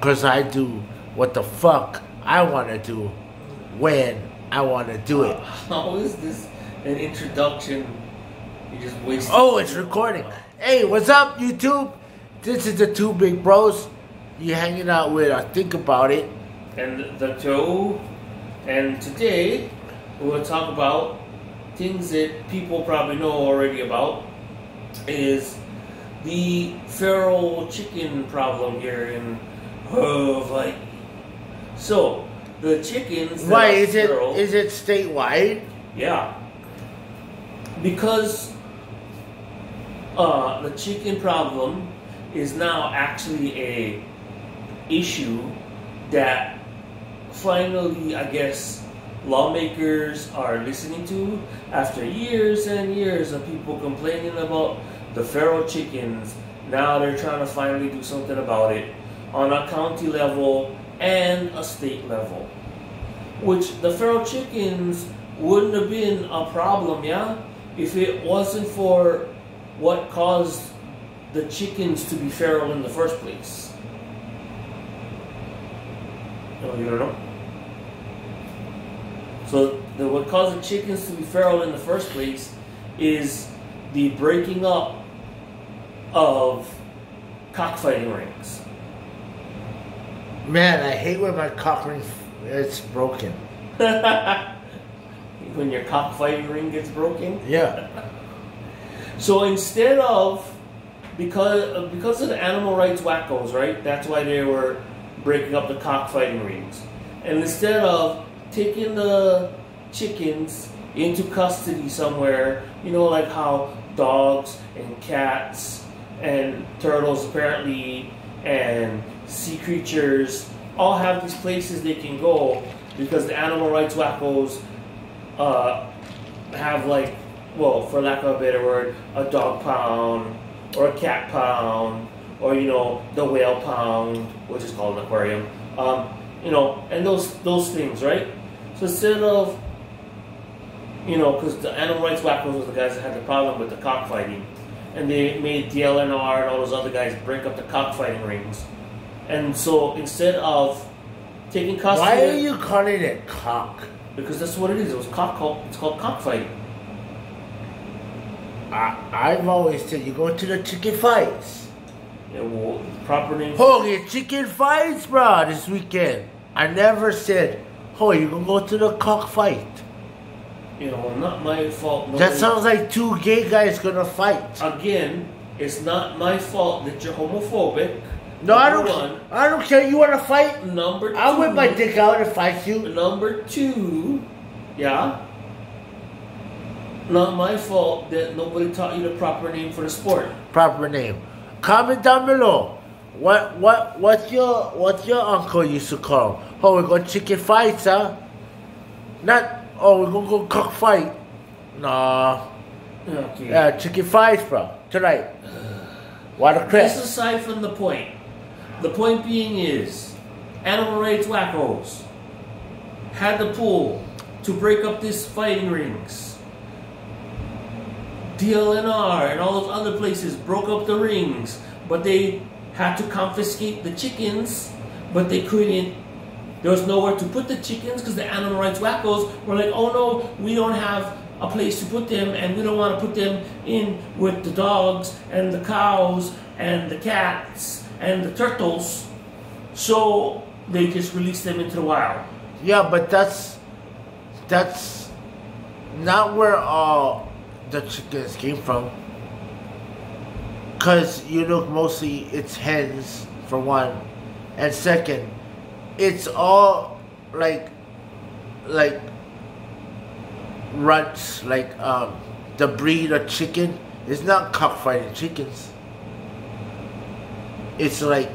Because I do what the fuck I want to do when I want to do it. How is this an introduction? You just wasted. Oh, it's recording. Hey, what's up, YouTube? This is the 2BigBros. You hanging out with Think About It. And the Joe. And today, we're going to talk about things that people probably know already about. Is the feral chicken problem here in Hawaii. So, the chickens that Why are feral, is it statewide? Yeah. Because the chicken problem is now actually a issue that finally, I guess, lawmakers are listening to after years and years of people complaining about the feral chickens. Now they're trying to finally do something about it on a county level and a state level. Which the feral chickens wouldn't have been a problem, yeah? If it wasn't for what caused the chickens to be feral in the first place. Oh, you don't know? So what caused the chickens to be feral in the first place is the breaking up of cockfighting rings. Man, I hate when my cock ring is broken. When your cockfighting ring gets broken? Yeah. So instead of, because of the animal rights wackos, right? That's why they were breaking up the cockfighting rings. And instead of taking the chickens into custody somewhere, you know, like how dogs and cats and turtles apparently and sea creatures all have these places they can go because the animal rights wackos have, like, well, for lack of a better word, a dog pound or a cat pound or, you know, the whale pound, which is called an aquarium, you know, and those things, right? So instead of, you know, because the animal rights wackos was the guys that had the problem with the cockfighting, and they made DLNR and all those other guys break up the cockfighting rings. And so instead of taking custody... Why are you calling it cock? Because that's what it is. It's called cockfighting. I've always said you go to the chicken fights. Yeah, well, the proper name... Oh, get chicken fights, bro, this weekend. I never said, oh, you gonna go to the cockfight. You know, not my fault. That sounds like two gay guys gonna fight. Again, it's not my fault that you're homophobic. No, I don't care. You wanna fight? Number two. I'll whip my dick out and fight you. Number two, yeah. Not my fault that nobody taught you the proper name for the sport. Proper name. Comment down below. What's your uncle used to call? Oh, we're going chicken fights, huh? Not, oh, we're gonna go cockfight. Nah. Okay. Yeah, chicken fights, bro. Tonight. Watercress. This aside from the point. The point being is, animal rights wackos had the pull to break up these fighting rings. DLNR and all those other places broke up the rings, but they had to confiscate the chickens, but they couldn't. There was nowhere to put the chickens because the animal rights wackos were like, oh no, we don't have a place to put them, and we don't want to put them in with the dogs and the cows and the cats and the turtles, so they just released them into the wild. Yeah, but that's not where all the chickens came from. Cause you look, mostly it's hens for one, and second, it's all like runts, like the breed of chicken is not cockfighting chickens. It's like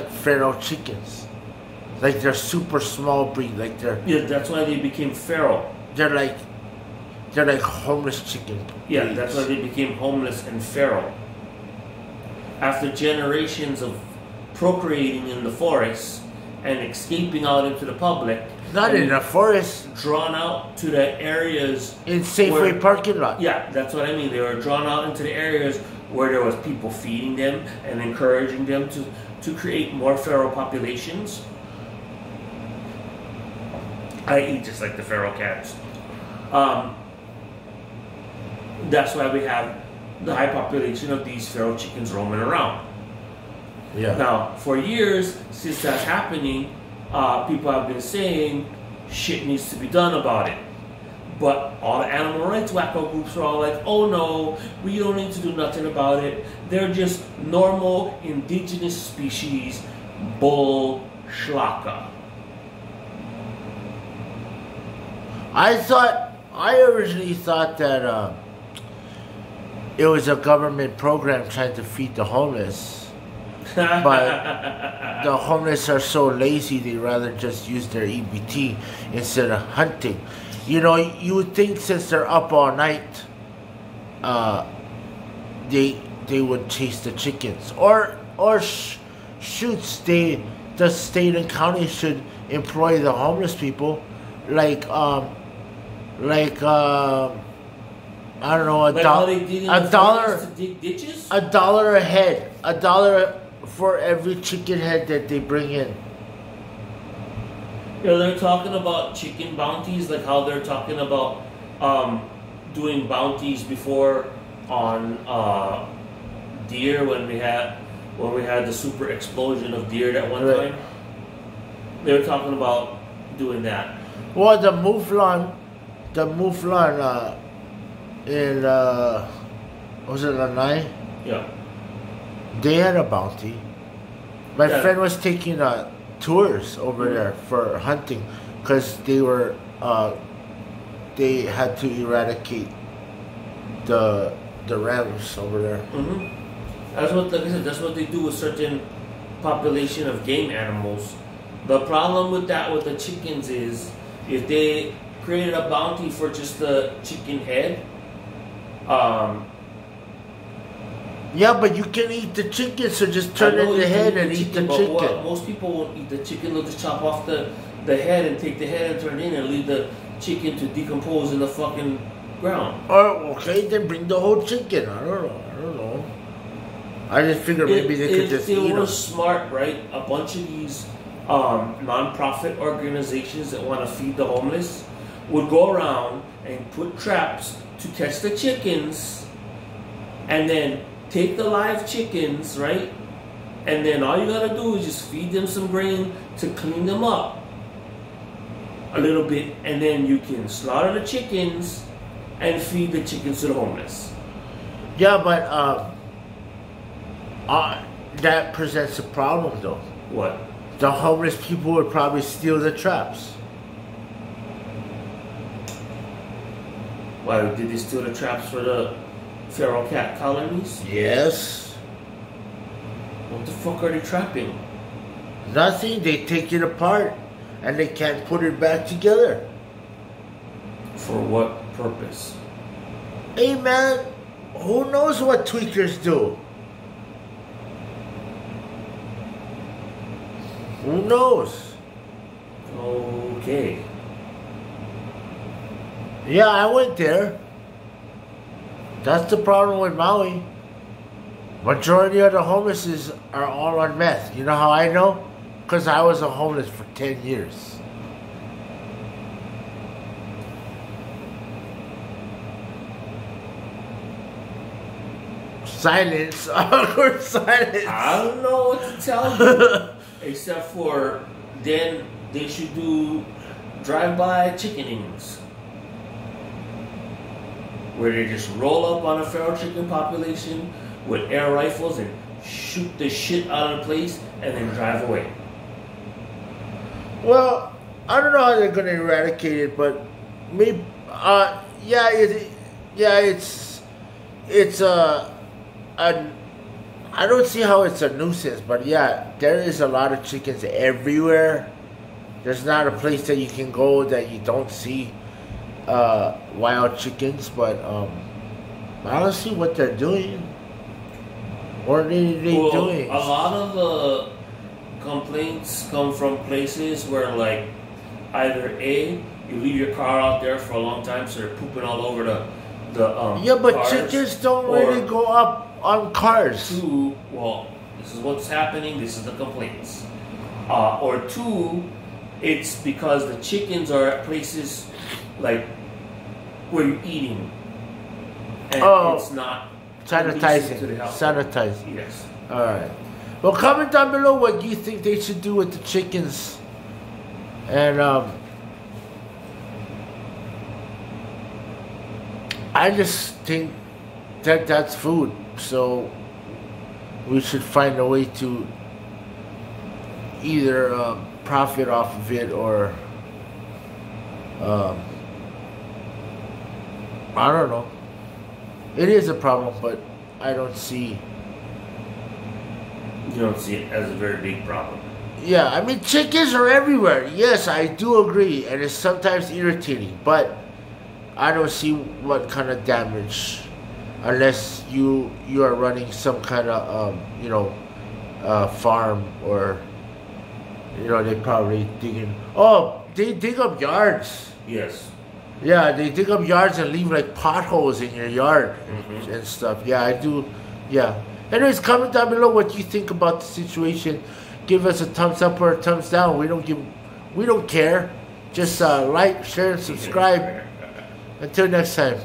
feral chickens. Like they're super small breed. Like they're, yeah. That's why they became feral. They're like homeless chicken breeds. Yeah, that's why they became homeless and feral. After generations of procreating in the forest and escaping out into the public. Not in the forest. Drawn out to the areas. In Safeway parking lot. Yeah, that's what I mean. They were drawn out into the areas where there was people feeding them and encouraging them to create more feral populations, i.e. just like the feral cats. That's why we have the high population of these feral chickens roaming around. Yeah. Now, for years since that's happening, people have been saying shit needs to be done about it. But all the animal rights wacko groups are all like, oh no, we don't need to do nothing about it. They're just normal indigenous species. Bull shlaka. I originally thought that it was a government program trying to feed the homeless. But the homeless are so lazy, they rather just use their EBT instead of hunting. You know, you would think since they're up all night, they would chase the chickens. Or shoot, the state and county should employ the homeless people, like I don't know, Like how they did in the $1 to dig ditches? $1 a head, $1 for every chicken head that they bring in. You know, they're talking about chicken bounties, like how they're talking about doing bounties before on deer when we had the super explosion of deer that one Right. time. They were talking about doing that. Well, the mouflon in was it Lanai? Yeah. They had a bounty. My Yeah. friend was taking tours over there for hunting because they had to eradicate the rams over there. Mm-hmm. That's what, like I said, that's what they do with certain population of game animals. The problem with that with the chickens is if they created a bounty for just the chicken head, Yeah, but you can eat the chicken, so just turn in the head and eat the chicken. But most people won't eat the chicken. They'll just chop off the head and take the head and turn it in and leave the chicken to decompose in the fucking ground. Oh, okay, then bring the whole chicken. I don't know. I just figured maybe they could just eat If they were them. smart, right? A bunch of these non-profit organizations that want to feed the homeless would go around and put traps to catch the chickens, and then take the live chickens, right? And then all you gotta do is just feed them some grain to clean them up a little bit, and then you can slaughter the chickens and feed the chickens to the homeless. Yeah, but that presents a problem, though. What? The homeless people would probably steal the traps. Why did they steal the traps for the feral cat colonies? Yes. What the fuck are they trapping? Nothing. They take it apart and they can't put it back together. For what purpose? Hey, man, who knows what tweakers do? Who knows? Okay. Yeah, I went there. That's the problem with Maui. Majority of the homeless are all on meth. You know how I know? Because I was a homeless for 10 years. Silence. Awkward silence. I don't know what to tell you. Except for then they should do drive-by chickenings. Where they just roll up on a feral chicken population with air rifles and shoot the shit out of the place and then drive away. Well, I don't know how they're gonna eradicate it, but maybe, I don't see how it's a nuisance, but yeah, there is a lot of chickens everywhere. There's not a place that you can go that you don't see wild chickens, but I don't see what they're doing. What are they doing? A lot of the complaints come from places where, like, either A, you leave your car out there for a long time, so they're pooping all over the yeah, but cars, chickens don't or really go up on cars. Two, well, This is what's happening. This is the complaints. Or two, it's because the chickens are at places like where you're eating, and it's not sanitizing. to the health. Sanitizing. Yes. All right. Well, comment down below what you think they should do with the chickens, and I just think that that's food, so we should find a way to either profit off of it or I don't know. It is a problem, but I don't see. You don't see it as a very big problem. Yeah, I mean chickens are everywhere. Yes, I do agree, and it's sometimes irritating, but I don't see what kind of damage, unless you are running some kind of farm, or they probably digging. Oh, they dig up yards. Yes. Yeah, they dig up yards and leave like potholes in your yard Mm-hmm. and stuff. Yeah, I do. Yeah. Anyways, comment down below what you think about the situation. Give us a thumbs up or a thumbs down. We don't care. Just like, share, and subscribe. Until next time.